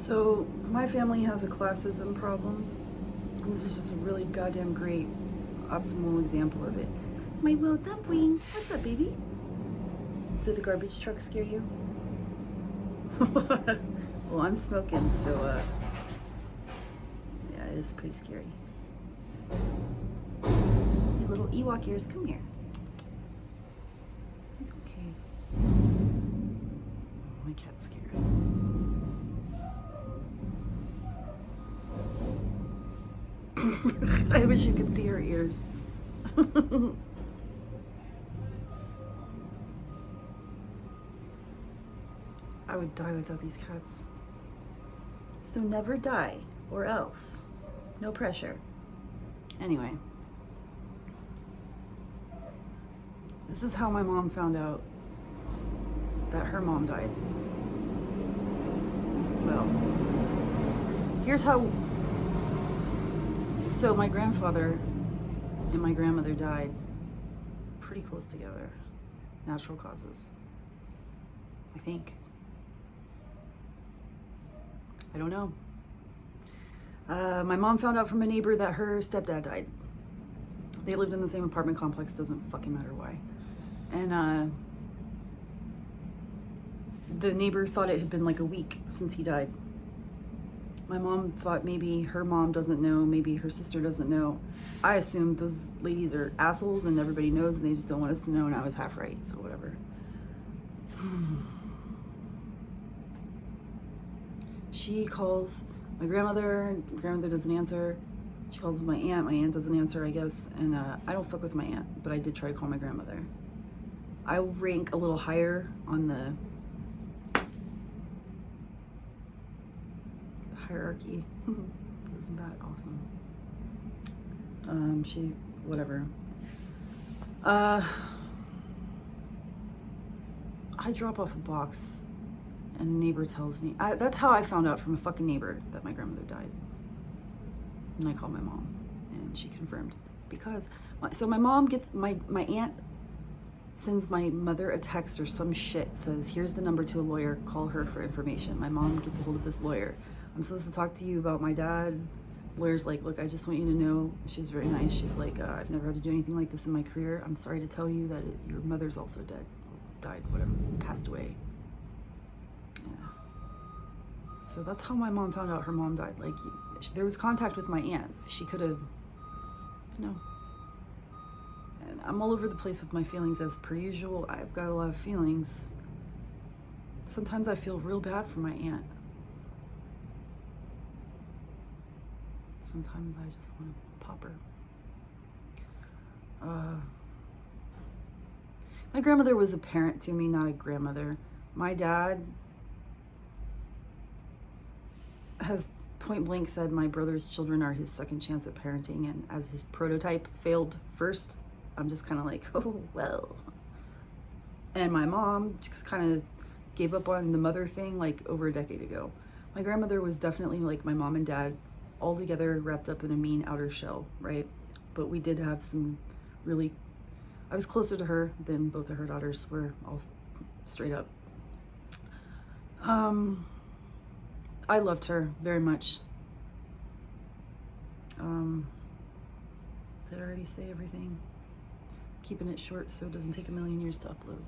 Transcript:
So my family has a classism problem. And this is just a really goddamn great, optimal example of it. My little dumpling, what's up, baby? Did the garbage truck scare you? Well, I'm smoking, so yeah, it is pretty scary. You little Ewok ears, come here. It's okay. My cat's scared. I wish you could see her ears. I would die without these cats. So never die, or else. No pressure. Anyway. This is how my mom found out that her mom died. Well, here's how. So my grandfather and my grandmother died pretty close together. Natural causes, I think. I don't know. My mom found out from a neighbor that her stepdad died. They lived in the same apartment complex, doesn't fucking matter why. And the neighbor thought it had been like a week since he died. My mom thought maybe her mom doesn't know, maybe her sister doesn't know. I assumed those ladies are assholes and everybody knows and they just don't want us to know, and I was half right, so whatever. She calls my grandmother doesn't answer. She calls my aunt doesn't answer, I guess, and I don't fuck with my aunt, but I did try to call my grandmother. I rank a little higher on the hierarchy. Isn't that awesome? Whatever. I drop off a box and a neighbor tells me, that's how I found out from a fucking neighbor that my grandmother died. And I called my mom and she confirmed, because, so my mom gets, my aunt sends my mother a text or some shit, says, here's the number to a lawyer, call her for information. My mom gets a hold of this lawyer. I'm supposed to talk to you about my dad. Lawyer's like, look, I just want you to know. She's very nice. She's like, I've never had to do anything like this in my career. I'm sorry to tell you that your mother's also died, whatever, passed away. Yeah. So that's how my mom found out her mom died. Like, there was contact with my aunt. She could have, no. And I'm all over the place with my feelings as per usual. I've got a lot of feelings. Sometimes I feel real bad for my aunt. Sometimes I just want to pop her. My grandmother was a parent to me, not a grandmother. My dad has point blank said my brother's children are his second chance at parenting, and as his prototype failed first, I'm just kind of like, oh, well. And my mom just kind of gave up on the mother thing like over a decade ago. My grandmother was definitely like my mom and dad, all together wrapped up in a mean outer shell, right? But we did have some really, I was closer to her than both of her daughters were, all straight up. I loved her very much. Did I already say everything? Keeping it short so it doesn't take a million years to upload.